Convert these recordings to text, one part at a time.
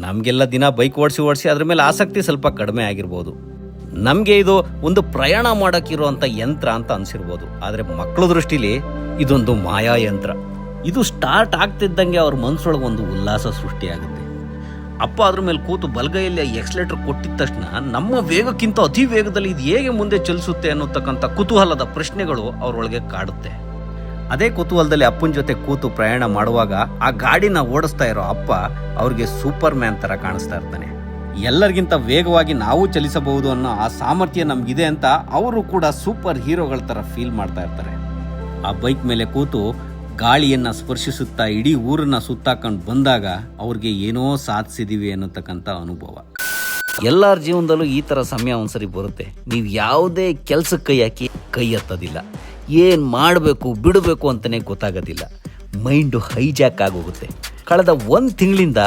ನಮಗೆಲ್ಲ ದಿನ ಬೈಕ್ ಓಡಿಸಿ ಅದ್ರ ಮೇಲೆ ಆಸಕ್ತಿ ಸ್ವಲ್ಪ ಕಡಿಮೆ ಆಗಿರ್ಬೋದು. ನಮಗೆ ಇದು ಒಂದು ಪ್ರಯಾಣ ಮಾಡೋಕ್ಕಿರುವಂಥ ಯಂತ್ರ ಅಂತ ಅನಿಸಿರ್ಬೋದು. ಆದರೆ ಮಕ್ಕಳ ದೃಷ್ಟಿಲಿ ಇದೊಂದು ಮಾಯಾ ಯಂತ್ರ. ಇದು ಸ್ಟಾರ್ಟ್ ಆಗ್ತಿದ್ದಂಗೆ ಅವ್ರ ಮನಸ್ಸೊಳಗೆ ಒಂದು ಉಲ್ಲಾಸ ಸೃಷ್ಟಿಯಾಗುತ್ತೆ. ಅಪ್ಪ ಅದ್ರ ಮೇಲೆ ಕೂತು ಬಲಗೈಯಲ್ಲಿ ಎಕ್ಸ್ಲೇಟರ್ ಕೊಟ್ಟಿದ ತಕ್ಷಣ ನಮ್ಮ ವೇಗಕ್ಕಿಂತ ಅತಿ ವೇಗದಲ್ಲಿ ಇದು ಹೇಗೆ ಮುಂದೆ ಚಲಿಸುತ್ತೆ ಅನ್ನೋತಕ್ಕಂಥ ಕುತೂಹಲದ ಪ್ರಶ್ನೆಗಳು ಅವ್ರೊಳಗೆ ಕಾಡುತ್ತೆ. ಅದೇ ಕುತೂಹಲದಲ್ಲಿ ಅಪ್ಪನ ಜೊತೆ ಕೂತು ಪ್ರಯಾಣ ಮಾಡುವಾಗ ಆ ಗಾಡಿನ ಓಡಿಸ್ತಾ ಇರೋ ಅಪ್ಪ ಅವ್ರಿಗೆ ಸೂಪರ್ ಮ್ಯಾನ್ ಥರ ಕಾಣಿಸ್ತಾ ಇರ್ತಾನೆ. ಎಲ್ಲರಿಗಿಂತ ವೇಗವಾಗಿ ನಾವು ಚಲಿಸಬಹುದು ಅನ್ನೋ ಆ ಸಾಮರ್ಥ್ಯ ನಮಗಿದೆ ಅಂತ ಅವರು ಕೂಡ ಸೂಪರ್ ಹೀರೋಗಳ ಥರ ಫೀಲ್ ಮಾಡ್ತಾ ಇರ್ತಾರೆ. ಆ ಬೈಕ್ ಮೇಲೆ ಕೂತು ಗಾಳಿಯನ್ನು ಸ್ಪರ್ಶಿಸುತ್ತಾ ಇಡೀ ಊರನ್ನ ಸುತ್ತಾಕೊಂಡು ಬಂದಾಗ ಅವ್ರಿಗೆ ಏನೋ ಸಾಧಿಸಿದೀವಿ ಅನ್ನತಕ್ಕಂಥ ಅನುಭವ. ಎಲ್ಲರ ಜೀವನದಲ್ಲೂ ಈ ಥರ ಸಮಯ ಒಂದ್ಸರಿ ಬರುತ್ತೆ. ನೀವು ಯಾವುದೇ ಕೆಲಸಕ್ಕೆ ಕೈ ಹಾಕಿ ಕೈ ಎತ್ತೋದಿಲ್ಲ, ಏನು ಮಾಡಬೇಕು ಬಿಡಬೇಕು ಅಂತಲೇ ಗೊತ್ತಾಗೋದಿಲ್ಲ. ಮೈಂಡು ಹೈಜಾಕ್ ಆಗೋಗುತ್ತೆ. ಕಳೆದ 1 ತಿಂಗಳಿಂದ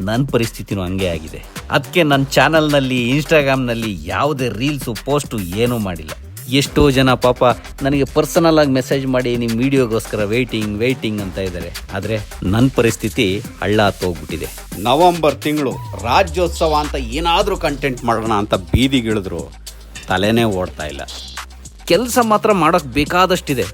ನನ್ನ ಪರಿಸ್ಥಿತಿನೂ ಹಂಗೆ ಆಗಿದೆ. ಅದಕ್ಕೆ ನನ್ನ ಚಾನಲ್ನಲ್ಲಿ ಇನ್ಸ್ಟಾಗ್ರಾಮ್ನಲ್ಲಿ ಯಾವುದೇ ರೀಲ್ಸು ಪೋಸ್ಟು ಏನೂ ಮಾಡಿಲ್ಲ. ಎಷ್ಟೋ ಜನ ಪಾಪ ನನಗೆ ಪರ್ಸನಲ್ ಆಗಿ ಮೆಸೇಜ್ ಮಾಡಿ ನಿಮ್ಮ ವಿಡಿಯೋಗೋಸ್ಕರ ವೇಟಿಂಗ್ ಅಂತ ಇದ್ದಾರೆ. ಆದರೆ ನನ್ನ ಪರಿಸ್ಥಿತಿ ಹಳ್ಳ ಹತ್ತೋಗ್ಬಿಟ್ಟಿದೆ. ನವಂಬರ್ ತಿಂಗಳು ರಾಜ್ಯೋತ್ಸವ ಅಂತ ಏನಾದರೂ ಕಂಟೆಂಟ್ ಮಾಡೋಣ ಅಂತ ಬೀದಿಗಿಳಿದ್ರು ತಲೆನೇ ಓಡ್ತಾ ಇಲ್ಲ. ಕೆಲಸ ಮಾತ್ರ ಮಾಡೋಕ್ಕೆ ಬೇಕಾದಷ್ಟಿದೆ,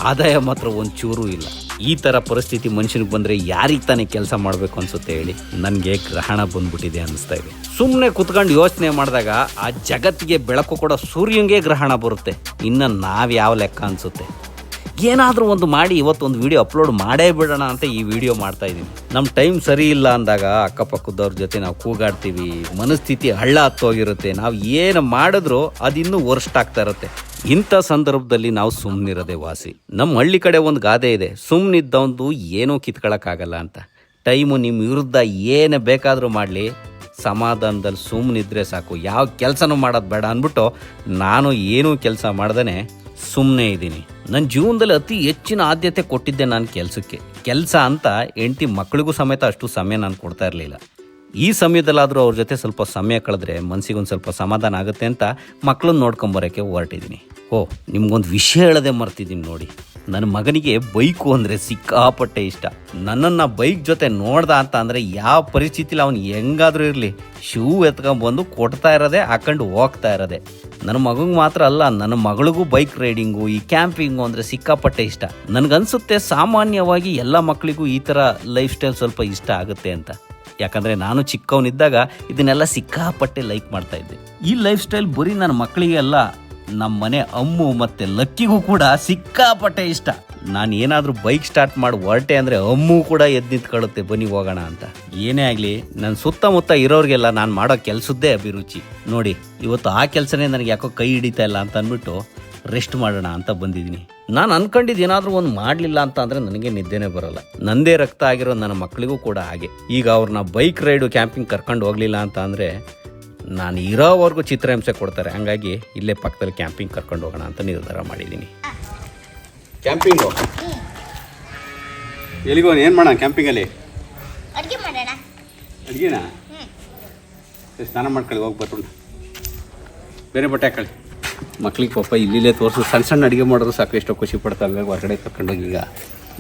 ಆದಾಯ ಮಾತ್ರ ಒಂಚೂರೂ ಇಲ್ಲ. ಈ ಥರ ಪರಿಸ್ಥಿತಿ ಮನುಷ್ಯನಿಗೆ ಬಂದರೆ ಯಾರಿಗೆ ತಾನೇ ಕೆಲಸ ಮಾಡಬೇಕು ಅನಿಸುತ್ತೆ ಹೇಳಿ? ನನಗೆ ಗ್ರಹಣ ಬಂದ್ಬಿಟ್ಟಿದೆ ಅನ್ನಿಸ್ತಾ ಇದೆ. ಸುಮ್ಮನೆ ಕುತ್ಕೊಂಡು ಯೋಚನೆ ಮಾಡಿದಾಗ ಆ ಜಗತ್ತಿಗೆ ಬೆಳಕು ಕೊಡೋ ಸೂರ್ಯಂಗೆ ಗ್ರಹಣ ಬರುತ್ತೆ. ಇನ್ನು ನಾವು ಯಾವ ಲೆಕ್ಕ ಅನಿಸುತ್ತೆ? ಏನಾದರೂ ಒಂದು ಮಾಡಿ ಇವತ್ತೊಂದು ವಿಡಿಯೋ ಅಪ್ಲೋಡ್ ಮಾಡೇ ಬಿಡೋಣ ಅಂತ ಈ ವಿಡಿಯೋ ಮಾಡ್ತಾ ಇದ್ದೀನಿ. ನಮ್ಮ ಟೈಮ್ ಸರಿ ಇಲ್ಲ ಅಂದಾಗ ಅಕ್ಕಪಕ್ಕದವ್ರ ಜೊತೆ ನಾವು ಕೂಗಾಡ್ತೀವಿ, ಮನಸ್ಥಿತಿ ಹಳ್ಳ ಹತ್ತೋಗಿರುತ್ತೆ. ನಾವು ಏನು ಮಾಡಿದ್ರೂ ಅದಿನ್ನೂ ವರ್ಸ್ಟ್ ಆಗ್ತಾ ಇರುತ್ತೆ. ಇಂಥ ಸಂದರ್ಭದಲ್ಲಿ ನಾವು ಸುಮ್ಮನಿರೋದೇ ವಾಸಿ. ನಮ್ಮ ಹಳ್ಳಿ ಕಡೆ ಒಂದು ಗಾದೆ ಇದೆ, ಸುಮ್ಮನಿದ್ದವಂದು ಏನೂ ಕಿತ್ಕೊಳ್ಳೋಕ್ಕಾಗಲ್ಲ ಅಂತ. ಟೈಮು ನಿಮ್ಮ ವಿರುದ್ಧ ಏನು ಬೇಕಾದರೂ ಮಾಡಲಿ, ಸಮಾಧಾನದಲ್ಲಿ ಸುಮ್ಮನಿದ್ರೆ ಸಾಕು, ಯಾವ ಕೆಲಸನೂ ಮಾಡೋದು ಬೇಡ ಅಂದ್ಬಿಟ್ಟು ನಾನು ಏನೂ ಕೆಲಸ ಮಾಡ್ದೇ ಸುಮ್ಮನೆ ಇದ್ದೀನಿ. ನನ್ನ ಜೀವನದಲ್ಲಿ ಅತಿ ಹೆಚ್ಚಿನ ಆದ್ಯತೆ ಕೊಟ್ಟಿದ್ದೆ ನಾನು ಕೆಲಸಕ್ಕೆ. ಕೆಲಸ ಅಂತ ಹೆಂಡತಿ ಮಕ್ಕಳಿಗೂ ಸಮೇತ ಅಷ್ಟು ಸಮಯ ನಾನು ಕೊಡ್ತಾ ಇರಲಿಲ್ಲ. ಈ ಸಮಯದಲ್ಲಾದರೂ ಅವ್ರ ಜೊತೆ ಸ್ವಲ್ಪ ಸಮಯ ಕಳೆದ್ರೆ ಮನಸ್ಸಿಗೊಂದು ಸ್ವಲ್ಪ ಸಮಾಧಾನ ಆಗುತ್ತೆ ಅಂತ ಮಕ್ಕಳನ್ನ ನೋಡ್ಕೊಂಬರೋಕ್ಕೆ ಹೊರಟಿದ್ದೀನಿ. ನಿಮ್ಗೊಂದು ವಿಷಯ ಹೇಳದೆ ಮರ್ತಿದ್ದೀನಿ ನೋಡಿ. ನನ್ನ ಮಗನಿಗೆ ಬೈಕು ಅಂದರೆ ಸಿಕ್ಕಾಪಟ್ಟೆ ಇಷ್ಟ. ನನ್ನನ್ನು ಬೈಕ್ ಜೊತೆ ನೋಡ್ದ ಅಂತ ಅಂದರೆ ಯಾವ ಪರಿಸ್ಥಿತಿಲಿ ಅವನು ಹೆಂಗಾದರೂ ಇರಲಿ ಶೂ ಎತ್ಕೊಂಡ್ಬಂದು ಕೊಡ್ತಾ ಇರೋದೆ, ಹಾಕೊಂಡು ಹೋಗ್ತಾ ಇರೋದೆ. ನನ್ನ ಮಗಂಗೆ ಮಾತ್ರ ಅಲ್ಲ, ನನ್ನ ಮಗಳಿಗೂ ಬೈಕ್ ರೈಡಿಂಗು, ಈ ಕ್ಯಾಂಪಿಂಗು ಅಂದರೆ ಸಿಕ್ಕಾಪಟ್ಟೆ ಇಷ್ಟ. ನನಗನ್ಸುತ್ತೆ ಸಾಮಾನ್ಯವಾಗಿ ಎಲ್ಲ ಮಕ್ಕಳಿಗೂ ಈ ಥರ ಲೈಫ್ ಸ್ಟೈಲ್ ಸ್ವಲ್ಪ ಇಷ್ಟ ಆಗುತ್ತೆ ಅಂತ. ಯಾಕಂದರೆ ನಾನು ಚಿಕ್ಕವನಿದ್ದಾಗ ಇದನ್ನೆಲ್ಲ ಸಿಕ್ಕಾಪಟ್ಟೆ ಲೈಕ್ ಮಾಡ್ತಾ ಇದ್ದೆ. ಈ ಲೈಫ್ ಸ್ಟೈಲ್ ಬರೀ ನನ್ನ ಮಕ್ಕಳಿಗೆ ಅಲ್ಲ, ನಮ್ಮ ಮನೆ ಅಮ್ಮು ಮತ್ತು ಲಕ್ಕಿಗೂ ಕೂಡ ಸಿಕ್ಕಾಪಟ್ಟೆ ಇಷ್ಟ. ನಾನು ಏನಾದರೂ ಬೈಕ್ ಸ್ಟಾರ್ಟ್ ಮಾಡಿ ಹೊರಟೆ ಅಂದರೆ ಅಮ್ಮು ಕೂಡ ಎದ್ದು ನಿಂತ್ಕೊಳ್ಳುತ್ತೆ, ಬನ್ನಿ ಹೋಗೋಣ ಅಂತ. ಏನೇ ಆಗಲಿ ನನ್ನ ಸುತ್ತಮುತ್ತ ಇರೋರಿಗೆಲ್ಲ ನಾನು ಮಾಡೋ ಕೆಲಸದ್ದೇ ಅಭಿರುಚಿ ನೋಡಿ. ಇವತ್ತು ಆ ಕೆಲಸನೇ ನನಗೆ ಯಾಕೋ ಕೈ ಹಿಡಿತಾ ಇಲ್ಲ ಅಂತ ಅಂದ್ಬಿಟ್ಟು ರೆಸ್ಟ್ ಮಾಡೋಣ ಅಂತ ಬಂದಿದ್ದೀನಿ. ನಾನು ಅನ್ಕೊಂಡಿದ್ದು ಏನಾದರೂ ಒಂದು ಮಾಡಲಿಲ್ಲ ಅಂತ ಅಂದರೆ ನನಗೆ ನಿದ್ದೆನೇ ಬರೋಲ್ಲ. ನಂದೇ ರಕ್ತ ಆಗಿರೋ ನನ್ನ ಮಕ್ಕಳಿಗೂ ಕೂಡ ಹಾಗೆ. ಈಗ ಅವ್ರನ್ನ ಬೈಕ್ ರೈಡು ಕ್ಯಾಂಪಿಂಗ್ ಕರ್ಕೊಂಡು ಹೋಗಲಿಲ್ಲ ಅಂತ ಅಂದರೆ ನಾನು ಇರೋವರೆಗೂ ಚಿತ್ರಹಿಂಸೆ ಕೊಡ್ತಾರೆ. ಹಂಗಾಗಿ ಇಲ್ಲೇ ಪಕ್ಕದಲ್ಲಿ ಕ್ಯಾಂಪಿಂಗ್ ಕರ್ಕೊಂಡು ಹೋಗೋಣ ಅಂತ ನಿರ್ಧಾರ ಮಾಡಿದ್ದೀನಿ. ಕ್ಯಾಂಪಿಂಗು ಎಲ್ಲಿಗೋ ಏನು ಮಾಡೋಣ? ಕ್ಯಾಂಪಿಂಗಲ್ಲಿ ಅಡುಗೆ ಮಾಡೋಣ. ಅಡುಗೆನಾ? ಸ್ನಾನ ಮಾಡ್ಕೊಳ್ಳಿ, ಹೋಗಿ ಬರೋಣ. ಬೇರೆ ಬಟ್ಟೆ ಹಾಕೊಳ್ಳಿ. ಮಕ್ಳಿಗೆ ಪಾಪ ಇಲ್ಲಿಲ್ಲೇ ತೋರಿಸು, ಸಣ್ಣ ಅಡುಗೆ ಮಾಡಿದ್ರು ಸಾಕು, ಎಷ್ಟೋ ಖುಷಿ ಪಡ್ತಾರೆ. ಹೊರಗಡೆ ಕರ್ಕೊಂಡೋಗಿ ಈಗ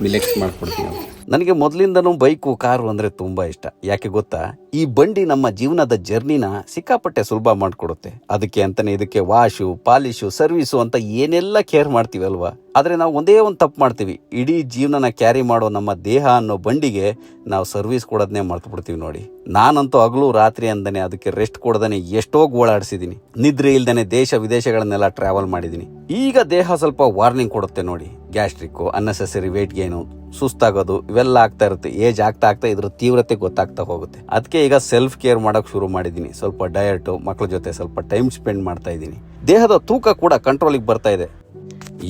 ಮಿಲೆಕ್ಸ್ ಮಾಡ್ಕೊಡ್ತೀವಿ ನಾವು. ನನಗೆ ಮೊದಲಿಂದನೂ ಬೈಕು ಕಾರು ಅಂದರೆ ತುಂಬ ಇಷ್ಟ. ಯಾಕೆ ಗೊತ್ತಾ? ಈ ಬಂಡಿ ನಮ್ಮ ಜೀವನದ ಜರ್ನಿನ ಸಿಕ್ಕಾಪಟ್ಟೆ ಸುಲಭ ಮಾಡಿಕೊಡುತ್ತೆ. ಅದಕ್ಕೆ ಅಂತಲೇ ಇದಕ್ಕೆ ವಾಶು, ಪಾಲಿಶು, ಸರ್ವಿಸು ಅಂತ ಏನೆಲ್ಲ ಕೇರ್ ಮಾಡ್ತೀವಿ ಅಲ್ವಾ? ಆದರೆ ನಾವು ಒಂದೇ ಒಂದು ತಪ್ಪು ಮಾಡ್ತೀವಿ. ಇಡೀ ಜೀವನನ ಕ್ಯಾರಿ ಮಾಡೋ ನಮ್ಮ ದೇಹ ಅನ್ನೋ ಬಂಡಿಗೆ ನಾವು ಸರ್ವಿಸ್ ಕೊಡೋದನ್ನೇ ಮರ್ತು ಬಿಡ್ತೀವಿ ನೋಡಿ. ನಾನಂತೂ ಹಗಲು ರಾತ್ರಿ ಅಂದನೆ ಅದಕ್ಕೆ ರೆಸ್ಟ್ ಕೊಡದೇ ಎಷ್ಟೋ ಓಡಾಡಿಸಿದ್ದೀನಿ. ನಿದ್ರೆ ಇಲ್ದೇ ದೇಶ ವಿದೇಶಗಳನ್ನೆಲ್ಲ ಟ್ರಾವೆಲ್ ಮಾಡಿದ್ದೀನಿ. ಈಗ ದೇಹ ಸ್ವಲ್ಪ ವಾರ್ನಿಂಗ್ ಕೊಡುತ್ತೆ ನೋಡಿ. ಗ್ಯಾಸ್ಟ್ರಿಕ್ಕು, ಅನ್ನೆಸೆಸರಿ ವೇಟ್ ಗೇನು, ಸುಸ್ತಾಗೋದು ಇವೆಲ್ಲ ಆಗ್ತಾ ಇರುತ್ತೆ. ಏಜ್ ಆಗ್ತಾ ಇದ್ರ ತೀವ್ರತೆ ಗೊತ್ತಾಗ್ತಾ ಹೋಗುತ್ತೆ. ಅದಕ್ಕೆ ಈಗ ಸೆಲ್ಫ್ ಕೇರ್ ಮಾಡೋಕೆ ಶುರು ಮಾಡಿದ್ದೀನಿ. ಸ್ವಲ್ಪ ಡಯಟು, ಮಕ್ಕಳ ಜೊತೆ ಸ್ವಲ್ಪ ಟೈಮ್ ಸ್ಪೆಂಡ್ ಮಾಡ್ತಾ ಇದ್ದೀನಿ. ದೇಹದ ತೂಕ ಕೂಡ ಕಂಟ್ರೋಲಿಗೆ ಬರ್ತಾ ಇದೆ.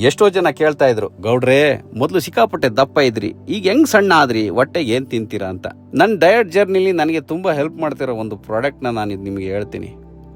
ಎಷ್ಟೋ ಜನ ಕೇಳ್ತಾ ಇದ್ರು, ಗೌಡ್ರೆ ಮೊದಲು ಸಿಕ್ಕಾಪಟ್ಟೆ ದಪ್ಪ ಇದ್ರಿ, ಈಗ ಹೆಂಗ್ ಸಣ್ಣ ಆದ್ರಿ, ಹೊಟ್ಟೆಗೆ ಏನ್ ತಿಂತೀರಾ ಅಂತ. ನನ್ನ ಡಯಟ್ ಜರ್ನಿಲಿ ನನಗೆ ತುಂಬಾ ಹೆಲ್ಪ್ ಮಾಡ್ತಿರೋ ಒಂದು ಪ್ರಾಡಕ್ಟ್ನ ನಾನು ನಿಮಗೆ ಹೇಳ್ತೀನಿ.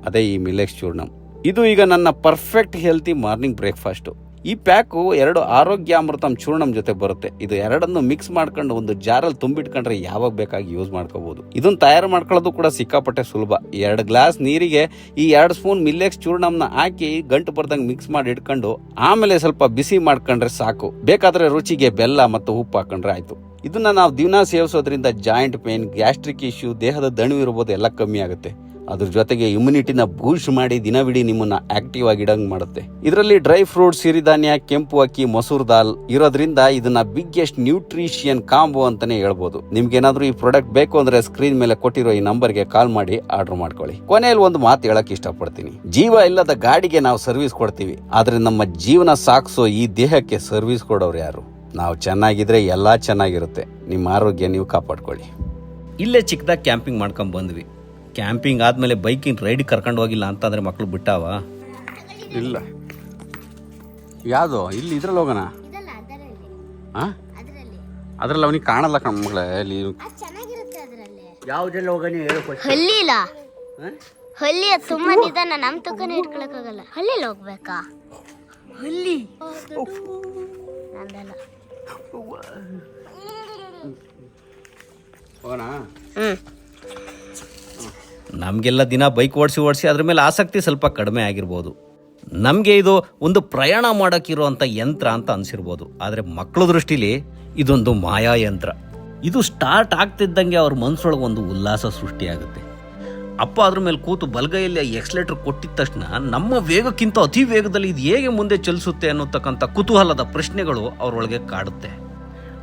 ಅದೇ ಈ ಮಿಲೆಕ್ಸ್ ಚೂರ್ಣಂ. ಇದು ಈಗ ನನ್ನ ಪರ್ಫೆಕ್ಟ್ ಹೆಲ್ತಿ ಮಾರ್ನಿಂಗ್ ಬ್ರೇಕ್ಫಾಸ್ಟು. ಈ ಪ್ಯಾಕು 2 ಆರೋಗ್ಯಾಮೃತಂ ಚೂರ್ಣಂ ಜೊತೆ ಬರುತ್ತೆ. ಇದು ಎರಡನ್ನು ಮಿಕ್ಸ್ ಮಾಡ್ಕೊಂಡು ಒಂದು ಜಾರಲ್ಲಿ ತುಂಬಿಟ್ಕೊಂಡ್ರೆ ಯಾವಾಗ ಬೇಕಾಗಿ ಯೂಸ್ ಮಾಡ್ಕೋಬಹುದು. ಇದನ್ನ ತಯಾರು ಮಾಡ್ಕೊಳ್ಳೋದು ಕೂಡ ಸಿಕ್ಕಾಪಟ್ಟೆ ಸುಲಭ. 2 ಗ್ಲಾಸ್ ನೀರಿಗೆ ಈ 2 ಸ್ಪೂನ್ ಮಿಲೆಕ್ಸ್ ಚೂರ್ಣಂನ ಹಾಕಿ ಗಂಟು ಬರ್ದಂಗೆ ಮಿಕ್ಸ್ ಮಾಡಿ ಇಟ್ಕೊಂಡು ಆಮೇಲೆ ಸ್ವಲ್ಪ ಬಿಸಿ ಮಾಡ್ಕೊಂಡ್ರೆ ಸಾಕು. ಬೇಕಾದ್ರೆ ರುಚಿಗೆ ಬೆಲ್ಲ ಮತ್ತು ಉಪ್ಪು ಹಾಕೊಂಡ್ರೆ ಆಯ್ತು. ಇದನ್ನು ನಾವು ದಿನ ಸೇವಿಸೋದ್ರಿಂದ ಜಾಯಿಂಟ್ ಪೇನ್, ಗ್ಯಾಸ್ಟ್ರಿಕ್ ಇಶ್ಯೂ, ದೇಹದ ದಣಿವು ಇರ್ಬೋದು ಎಲ್ಲ ಕಮ್ಮಿ ಆಗುತ್ತೆ. ಅದ್ರ ಜೊತೆಗೆ ಇಮ್ಯುನಿಟಿನ ಬೂಸ್ಟ್ ಮಾಡಿ ದಿನವಿಡೀ ನಿಮ್ಮನ್ನ ಆಕ್ಟಿವ್ ಆಗಿ ಇಡಂಗ್ ಮಾಡುತ್ತೆ. ಇದರಲ್ಲಿ ಡ್ರೈ ಫ್ರೂಟ್ಸ್, ಸಿರಿಧಾನ್ಯ, ಕೆಂಪು ಅಕ್ಕಿ, ಮಸೂರ್ ದಾಲ್ ಇರೋದ್ರಿಂದ ಇದನ್ನ ಬಿಗ್ಗೆಸ್ಟ್ ನ್ಯೂಟ್ರಿಷಿಯನ್ ಕಾಂಬೋ ಅಂತಾನೆ ಹೇಳ್ಬೋದು. ನಿಮ್ಗೇನಾದ್ರೂ ಈ ಪ್ರಾಡಕ್ಟ್ ಬೇಕು ಅಂದ್ರೆ ಸ್ಕ್ರೀನ್ ಮೇಲೆ ಕೊಟ್ಟಿರೋ ಈ ನಂಬರ್ಗೆ ಕಾಲ್ ಮಾಡಿ ಆರ್ಡರ್ ಮಾಡ್ಕೊಳ್ಳಿ. ಕೊನೆಯಲ್ಲಿ ಒಂದು ಮಾತು ಹೇಳಕ್ ಇಷ್ಟಪಡ್ತೀನಿ. ಜೀವ ಇಲ್ಲದ ಗಾಡಿಗೆ ನಾವು ಸರ್ವಿಸ್ ಕೊಡ್ತೀವಿ, ಆದ್ರೆ ನಮ್ಮ ಜೀವನ ಸಾಗಿಸೋ ಈ ದೇಹಕ್ಕೆ ಸರ್ವಿಸ್ ಕೊಡೋರು ಯಾರು? ನಾವು ಚೆನ್ನಾಗಿದ್ರೆ ಎಲ್ಲ ಚೆನ್ನಾಗಿರುತ್ತೆ. ನಿಮ್ಮ ಆರೋಗ್ಯ ನೀವು ಕಾಪಾಡ್ಕೊಳ್ಳಿ. ಇಲ್ಲೇ ಚಿಕ್ಕದಾಗಿ ಕ್ಯಾಂಪಿಂಗ್ ಮಾಡ್ಕೊಂಡ್ ಬಂದ್ವಿ. ಕ್ಯಾಂಪಿಂಗ್ ಆದಮೇಲೆ ಬೈಕಿಂಗ್ ರೈಡ್ ಕರ್ಕೊಂಡು ಹೋಗಿಲ್ಲ ಅಂತಂದರೆ ಮಕ್ಕಳು ಬಿಟ್ಟಾವ? ಇಲ್ಲ. ಯಾವುದು? ಇಲ್ಲಿ ಇದ್ರಲ್ಲಿ ಹೋಗೋಣ. ಹಾಂ, ಅದ್ರಲ್ಲಿ ಅವನಿಗೆ ಕಾಣಲ್ಲ ಕಣ ಮಗಳೇ. ಅಲ್ಲಿ ಯಾವುದ್ರಲ್ಲಿ ಹೋಗೋಣ ಹೇಳು. ಹಳ್ಳಿಲ್ಲ, ಹಳ್ಳಿ ತುಂಬಾ ನಿಧಾನ, ನಮ್ಮ ತಕ್ಕನೇ ಇಟ್ಕೊಳಕ್ಕಾಗಲ್ಲ. ಹಳ್ಳಿಲಿ ಹೋಗ್ಬೇಕಾ? ಹಳ್ಳಿ ನಂದಲ್ಲ. ಹೋಗೋಣ. ನಮಗೆಲ್ಲ ದಿನ ಬೈಕ್ ಓಡಿಸಿ ಅದ್ರ ಮೇಲೆ ಆಸಕ್ತಿ ಸ್ವಲ್ಪ ಕಡಿಮೆ ಆಗಿರ್ಬೋದು. ನಮಗೆ ಇದು ಒಂದು ಪ್ರಯಾಣ ಮಾಡೋಕ್ಕಿರೋವಂಥ ಯಂತ್ರ ಅಂತ ಅನಿಸಿರ್ಬೋದು. ಆದರೆ ಮಕ್ಕಳ ದೃಷ್ಟಿಲಿ ಇದೊಂದು ಮಾಯಾ ಯಂತ್ರ. ಇದು ಸ್ಟಾರ್ಟ್ ಆಗ್ತಿದ್ದಂಗೆ ಅವ್ರ ಮನಸ್ಸೊಳಗೆ ಒಂದು ಉಲ್ಲಾಸ ಸೃಷ್ಟಿಯಾಗುತ್ತೆ. ಅಪ್ಪ ಅದ್ರ ಮೇಲೆ ಕೂತು ಬಲಗೈಯಲ್ಲಿ ಎಕ್ಸ್ಲೇಟರ್ ಕೊಟ್ಟಿದ ತಕ್ಷಣ ನಮ್ಮ ವೇಗಕ್ಕಿಂತ ಅತಿ ವೇಗದಲ್ಲಿ ಇದು ಹೇಗೆ ಮುಂದೆ ಚಲಿಸುತ್ತೆ ಅನ್ನೋತಕ್ಕಂಥ ಕುತೂಹಲದ ಪ್ರಶ್ನೆಗಳು ಅವರೊಳಗೆ ಕಾಡುತ್ತೆ.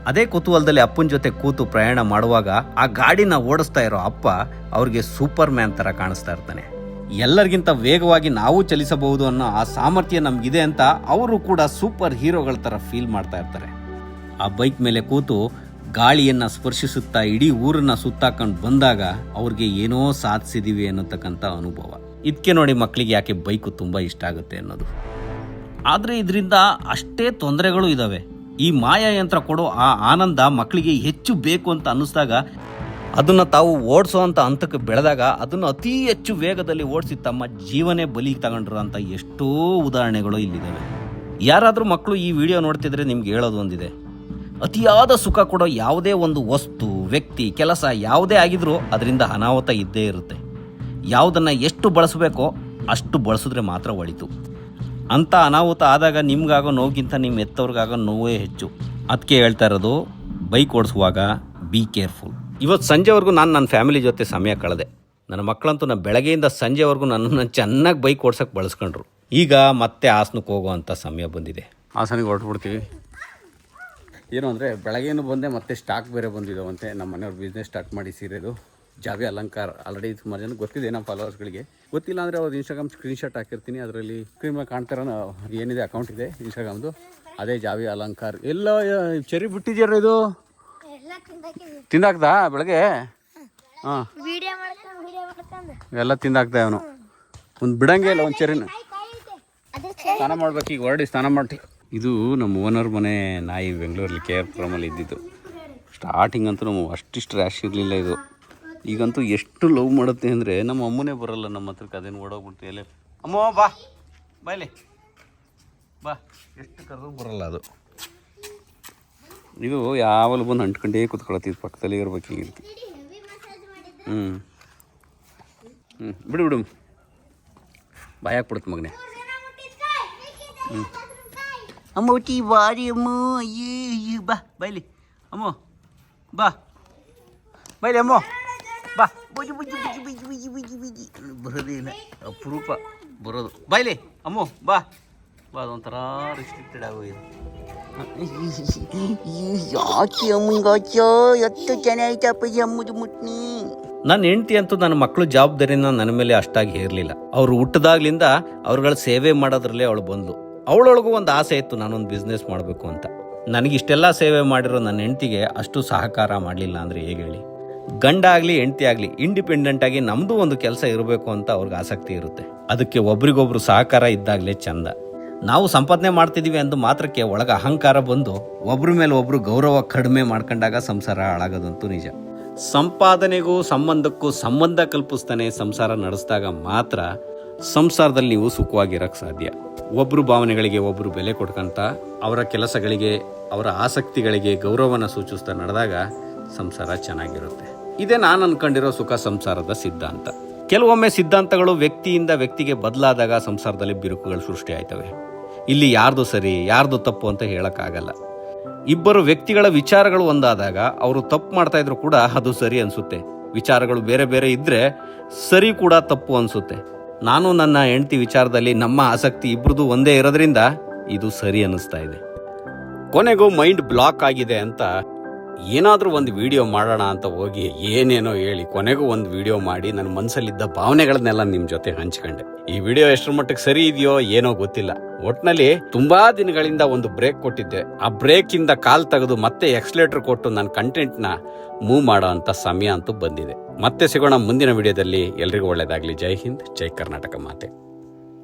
ಅದೇ ಕುತೂಹಲದಲ್ಲಿ ಅಪ್ಪನ ಜೊತೆ ಕೂತು ಪ್ರಯಾಣ ಮಾಡುವಾಗ ಆ ಗಾಡಿನ ಓಡಿಸ್ತಾ ಇರೋ ಅಪ್ಪ ಅವ್ರಿಗೆ ಸೂಪರ್ ಮ್ಯಾನ್ ಥರ ಕಾಣಿಸ್ತಾ ಇರ್ತಾನೆ. ಎಲ್ಲರಿಗಿಂತ ವೇಗವಾಗಿ ನಾವು ಚಲಿಸಬಹುದು ಅನ್ನೋ ಆ ಸಾಮರ್ಥ್ಯ ನಮಗಿದೆ ಅಂತ ಅವರು ಕೂಡ ಸೂಪರ್ ಹೀರೋಗಳ ಥರ ಫೀಲ್ ಮಾಡ್ತಾ ಇರ್ತಾರೆ. ಆ ಬೈಕ್ ಮೇಲೆ ಕೂತು ಗಾಳಿಯನ್ನು ಸ್ಪರ್ಶಿಸುತ್ತಾ ಇಡೀ ಊರನ್ನ ಸುತ್ತಾಕೊಂಡು ಬಂದಾಗ ಅವ್ರಿಗೆ ಏನೋ ಸಾಧಿಸಿದೀವಿ ಅನ್ನೋತಕ್ಕಂಥ ಅನುಭವ. ಇದಕ್ಕೆ ನೋಡಿ ಮಕ್ಕಳಿಗೆ ಯಾಕೆ ಬೈಕು ತುಂಬ ಇಷ್ಟ ಆಗುತ್ತೆ ಅನ್ನೋದು. ಆದರೆ ಇದರಿಂದ ಅಷ್ಟೇ ತೊಂದರೆಗಳು ಇದ್ದಾವೆ. ಈ ಮಾಯಾ ಯಂತ್ರ ಕೊಡೋ ಆ ಆನಂದ ಮಕ್ಕಳಿಗೆ ಹೆಚ್ಚು ಬೇಕು ಅಂತ ಅನ್ನಿಸ್ದಾಗ, ಅದನ್ನು ತಾವು ಓಡಿಸೋ ಅಂಥ ಹಂತಕ್ಕೆ ಬೆಳೆದಾಗ ಅದನ್ನು ಅತಿ ಹೆಚ್ಚು ವೇಗದಲ್ಲಿ ಓಡಿಸಿ ತಮ್ಮ ಜೀವನೇ ಬಲಿ ತಗೊಂಡಿರೋಂಥ ಎಷ್ಟೋ ಉದಾಹರಣೆಗಳು ಇಲ್ಲಿದ್ದಾವೆ. ಯಾರಾದರೂ ಮಕ್ಕಳು ಈ ವಿಡಿಯೋ ನೋಡ್ತಿದ್ರೆ ನಿಮ್ಗೆ ಹೇಳೋದು ಒಂದಿದೆ. ಅತಿಯಾದ ಸುಖ ಕೊಡೋ ಯಾವುದೇ ಒಂದು ವಸ್ತು, ವ್ಯಕ್ತಿ, ಕೆಲಸ ಯಾವುದೇ ಆಗಿದ್ರೂ ಅದರಿಂದ ಅನಾಹುತ ಇದ್ದೇ ಇರುತ್ತೆ. ಯಾವುದನ್ನು ಎಷ್ಟು ಬಳಸಬೇಕೋ ಅಷ್ಟು ಬಳಸಿದ್ರೆ ಮಾತ್ರ ಒಳಿತು. ಅಂಥ ಅನಾಹುತ ಆದಾಗ ನಿಮ್ಗಾಗೋ ನೋವಿಗಿಂತ ನಿಮ್ಮ ಎತ್ತವ್ರಿಗಾಗೋ ನೋವೇ ಹೆಚ್ಚು. ಅದಕ್ಕೆ ಹೇಳ್ತಾ ಇರೋದು, ಬೈಕ್ ಓಡಿಸುವಾಗ ಬಿ ಕೇರ್ಫುಲ್. ಇವತ್ತು ಸಂಜೆವರೆಗೂ ನಾನು ನನ್ನ ಫ್ಯಾಮಿಲಿ ಜೊತೆ ಸಮಯ ಕಳೆದೆ. ನನ್ನ ಮಕ್ಕಳಂತೂ ನಾನು ಬೆಳಗ್ಗೆಯಿಂದ ಸಂಜೆವರೆಗೂ ನನ್ನನ್ನು ಚೆನ್ನಾಗಿ ಬೈಕ್ ಓಡ್ಸೋಕ್ಕೆ ಬಳಸ್ಕೊಂಡ್ರು. ಈಗ ಮತ್ತೆ ಹಾಸನಕ್ಕೆ ಹೋಗೋವಂಥ ಸಮಯ ಬಂದಿದೆ. ಹಾಸನಿಗೆ ಹೊರಟ್ಬಿಡ್ತೀವಿ. ಏನು ಅಂದರೆ ಬೆಳಗ್ಗೆನೂ ಬಂದೆ, ಮತ್ತೆ ಸ್ಟಾಕ್ ಬೇರೆ ಬಂದಿದ್ದಾವಂತೆ. ನಮ್ಮ ಮನೆಯವ್ರು ಬಿಸ್ನೆಸ್ ಸ್ಟಾರ್ಟ್ ಮಾಡಿ ಸೀರೆದು ಜಾವಿ ಅಲಂಕಾರ. ಆಲ್ರೆಡಿ ಸುಮಾರು ಜನ ಗೊತ್ತಿದೆ, ನಮ್ಮ ಫಾಲೋವರ್ಸ್ಗಳಿಗೆ. ಗೊತ್ತಿಲ್ಲ ಅಂದರೆ ಅವ್ರು ಇನ್ಸ್ಟಾಗ್ರಾಮ್ ಸ್ಕ್ರೀನ್ಶಾಟ್ ಹಾಕಿರ್ತೀನಿ. ಅದರಲ್ಲಿ ಸ್ಕ್ರೀನ್ ಮೇಲೆ ಕಾಣ್ತಾರೋ ಏನಿದೆ ಅಕೌಂಟ್ ಇದೆ ಇನ್ಸ್ಟಾಗ್ರಾಮ್ದು, ಅದೇ ಜಾವಿ ಅಲಂಕಾರ. ಎಲ್ಲ ಚೆರಿ ಬಿಟ್ಟಿದ್ಯಾರ ಇದು ತಿಂದಾಕ್ದ ಬೆಳಗ್ಗೆ? ಹಾಂ, ಎಲ್ಲ ತಿಂದಾಕ್ದ ಅವನು. ಒಂದು ಬಿಡಂಗೆ ಇಲ್ಲ ಒಂದು ಚೆರಿನ. ಸ್ನಾನ ಮಾಡ್ಬೇಕು ಈಗ, ಹೊರಡಿ ಸ್ನಾನ ಮಾಡಿ. ಇದು ನಮ್ಮ ಓನರ್ ಮನೆ ನಾಯಿ, ಬೆಂಗಳೂರಲ್ಲಿ KR ಇದ್ದಿದ್ದು. ಸ್ಟಾರ್ಟಿಂಗ್ ಅಂತೂ ನಾವು ಅಷ್ಟಿಷ್ಟು ರ್ಯಾಶ್ ಇರಲಿಲ್ಲ ಇದು. ಈಗಂತೂ ಎಷ್ಟು ಲವ್ ಮಾಡುತ್ತೆ ಅಂದರೆ ನಮ್ಮ ಅಮ್ಮನೇ ಬರೋಲ್ಲ ನಮ್ಮ ಹತ್ರಕ್ಕೆ. ಅದೇನು ಓಡೋಗ್ಬಿಡ್ತೀವಿ. ಎಲ್ಲೇ ಅಮ್ಮ ಬಾ ಬಾಯ್ಲಿ ಬಾ, ಎಷ್ಟು ಕರೆದು ಬರೋಲ್ಲ ಅದು. ಇದು ಯಾವಾಗಲೂ ಬಂದು ಅಂಟ್ಕೊಂಡೇ ಕೂತ್ಕೊಳತ್ತಿದ್ದು, ಪಕ್ಕದಲ್ಲಿ ಇರ್ಬೇಕು ಹೀಗಿರ್ತಿ. ಬಿಡು ಬಿಡು, ಬಾಯ್ ಹಾಕ್ಬಿಡುತ್ತೆ ಮಗನೇ. ಅಮ್ಮ ಟಿ ಬಾರಿ ಅಮ್ಮ, ಅಯ್ಯೋ ಬಾ ಬಾಯ್ಲಿ ಅಮ್ಮ, ಬಾ ಬಾಯ್ಲಿ ಅಮ್ಮ, ಬಾ. ಬುಜಿ ಬುಜಿ ಬುಜಿ ಬುಜಿ ಬುಜಿ ಬುಜಿ ಬುಜಿ ಬರೋದೇ ಇಲ್ಲ, ಅಪರೂಪ ಬರೋದು. ಬಾಯ್ಲಿ ಅಮ್ಮ, ಬಾ ಬಾ. ಅದೊಂಥರ ರಿಸ್ಟ್ರಿಕ್ಟೆಡ್ ಆಗೋಗಿದೆ. ಯಾಕೆ ಅಮ್ಮಂಗಾಚ ಎಷ್ಟು ಚೆನ್ನಾಗಿತ್ತಪ್ಪ ಅಮ್ಮದು ಮುಟ್ನಿ. ನನ್ನ ಹೆಂಡತಿ ಅಂತೂ ನನ್ನ ಮಕ್ಕಳು ಜವಾಬ್ದಾರಿನ ನನ್ನ ಮೇಲೆ ಅಷ್ಟಾಗಿ ಹೇರಲಿಲ್ಲ. ಅವರು ಹುಟ್ಟಿದಾಗ್ಲಿಂದ ಅವ್ರುಗಳ ಸೇವೆ ಮಾಡೋದ್ರಲ್ಲೇ ಅವಳು ಬಂದು. ಅವಳೊಳಗೂ ಒಂದು ಆಸೆ ಇತ್ತು, ನಾನೊಂದು ಬಿಸ್ನೆಸ್ ಮಾಡಬೇಕು ಅಂತ. ನನಗಿಷ್ಟೆಲ್ಲ ಸೇವೆ ಮಾಡಿರೋ ನನ್ನ ಹೆಂಡತಿಗೆ ಅಷ್ಟು ಸಹಕಾರ ಮಾಡಲಿಲ್ಲ ಅಂದರೆ ಹೇಗೆ ಹೇಳಿ? ಗಂಡ ಆಗಲಿ ಹೆಂಡತಿ ಆಗಲಿ ಇಂಡಿಪೆಂಡೆಂಟಾಗಿ ನಮ್ಮದು ಒಂದು ಕೆಲಸ ಇರಬೇಕು ಅಂತ ಅವ್ರಿಗೆ ಆಸಕ್ತಿ ಇರುತ್ತೆ. ಅದಕ್ಕೆ ಒಬ್ರಿಗೊಬ್ರು ಸಹಕಾರ ಇದ್ದಾಗಲೇ ಚಂದ. ನಾವು ಸಂಪಾದನೆ ಮಾಡ್ತಿದ್ದೀವಿ ಅಂದು ಮಾತ್ರಕ್ಕೆ ಒಳಗೆ ಅಹಂಕಾರ ಬಂದು ಒಬ್ರ ಮೇಲೆ ಒಬ್ರು ಗೌರವ ಕಡಿಮೆ ಮಾಡ್ಕೊಂಡಾಗ ಸಂಸಾರ ಹಾಳಾಗೋದಂತೂ ನಿಜ. ಸಂಪಾದನೆಗೂ ಸಂಬಂಧಕ್ಕೂ ಸಂಬಂಧ ಕಲ್ಪಿಸ್ತಾನೆ ಸಂಸಾರ ನಡೆಸಿದಾಗ ಮಾತ್ರ ಸಂಸಾರದಲ್ಲಿ ನೀವು ಸುಖವಾಗಿರೋಕ್ಕೆ ಸಾಧ್ಯ. ಒಬ್ಬರು ಭಾವನೆಗಳಿಗೆ ಒಬ್ಬರು ಬೆಲೆ ಕೊಡ್ಕೊಂತ, ಅವರ ಕೆಲಸಗಳಿಗೆ ಅವರ ಆಸಕ್ತಿಗಳಿಗೆ ಗೌರವನ ಸೂಚಿಸ್ತಾ ನಡೆದಾಗ ಸಂಸಾರ ಚೆನ್ನಾಗಿರುತ್ತೆ. ಇದೇ ನಾನು ಅನ್ಕೊಂಡಿರೋ ಸುಖ ಸಂಸಾರದ ಸಿದ್ಧಾಂತ. ಕೆಲವೊಮ್ಮೆ ಸಿದ್ಧಾಂತಗಳು ವ್ಯಕ್ತಿಯಿಂದ ವ್ಯಕ್ತಿಗೆ ಬದಲಾದಾಗ ಸಂಸಾರದಲ್ಲಿ ಬಿರುಕುಗಳು ಸೃಷ್ಟಿ ಆಯ್ತವೆ. ಇಲ್ಲಿ ಯಾರ್ದು ಸರಿ ಯಾರ್ದು ತಪ್ಪು ಅಂತ ಹೇಳೋಕ್ಕಾಗಲ್ಲ. ಇಬ್ಬರು ವ್ಯಕ್ತಿಗಳ ವಿಚಾರಗಳು ಒಂದಾದಾಗ ಅವರು ತಪ್ಪು ಮಾಡ್ತಾ ಇದ್ರು ಕೂಡ ಅದು ಸರಿ ಅನ್ಸುತ್ತೆ. ವಿಚಾರಗಳು ಬೇರೆ ಬೇರೆ ಇದ್ರೆ ಸರಿ ಕೂಡ ತಪ್ಪು ಅನ್ಸುತ್ತೆ. ನಾನು ನನ್ನ ಹೆಂಡತಿ ವಿಚಾರದಲ್ಲಿ ನಮ್ಮ ಆಸಕ್ತಿ ಇಬ್ರದ್ದು ಒಂದೇ ಇರೋದ್ರಿಂದ ಇದು ಸರಿ ಅನ್ನಿಸ್ತಾ ಇದೆ. ಕೊನೆಗೂ ಮೈಂಡ್ ಬ್ಲಾಕ್ ಆಗಿದೆ ಅಂತ ಏನಾದರೂ ಒಂದು ವಿಡಿಯೋ ಮಾಡೋಣ ಅಂತ ಹೋಗಿ ಏನೇನೋ ಹೇಳಿ ಕೊನೆಗೂ ಒಂದು ವಿಡಿಯೋ ಮಾಡಿ ನನ್ನ ಮನಸ್ಸಲ್ಲಿದ್ದ ಭಾವನೆಗಳನ್ನೆಲ್ಲ ನಿಮ್ಮ ಜೊತೆ ಹಂಚ್ಕೊಂಡೆ. ಈ ವಿಡಿಯೋ ಎಷ್ಟರ ಮಟ್ಟಿಗೆ ಸರಿ ಇದೆಯೋ ಏನೋ ಗೊತ್ತಿಲ್ಲ. ಒಟ್ನಲ್ಲಿ ತುಂಬಾ ದಿನಗಳಿಂದ ಒಂದು ಬ್ರೇಕ್ ಕೊಟ್ಟಿದ್ದೆ. ಆ ಬ್ರೇಕ್ ಇಂದ ಕಾಲ್ ತೆಗೆದು ಮತ್ತೆ ಎಕ್ಸ್ಲೇಟರ್ ಕೊಟ್ಟು ನನ್ನ ಕಂಟೆಂಟ್ನ ಮೂವ್ ಮಾಡೋ ಅಂತ ಸಮಯ ಅಂತೂ ಬಂದಿದೆ. ಮತ್ತೆ ಸಿಗೋಣ ಮುಂದಿನ ವಿಡಿಯೋದಲ್ಲಿ. ಎಲ್ರಿಗೂ ಒಳ್ಳೇದಾಗ್ಲಿ. ಜೈ ಹಿಂದ್, ಜೈ ಕರ್ನಾಟಕ ಮಾತೆ.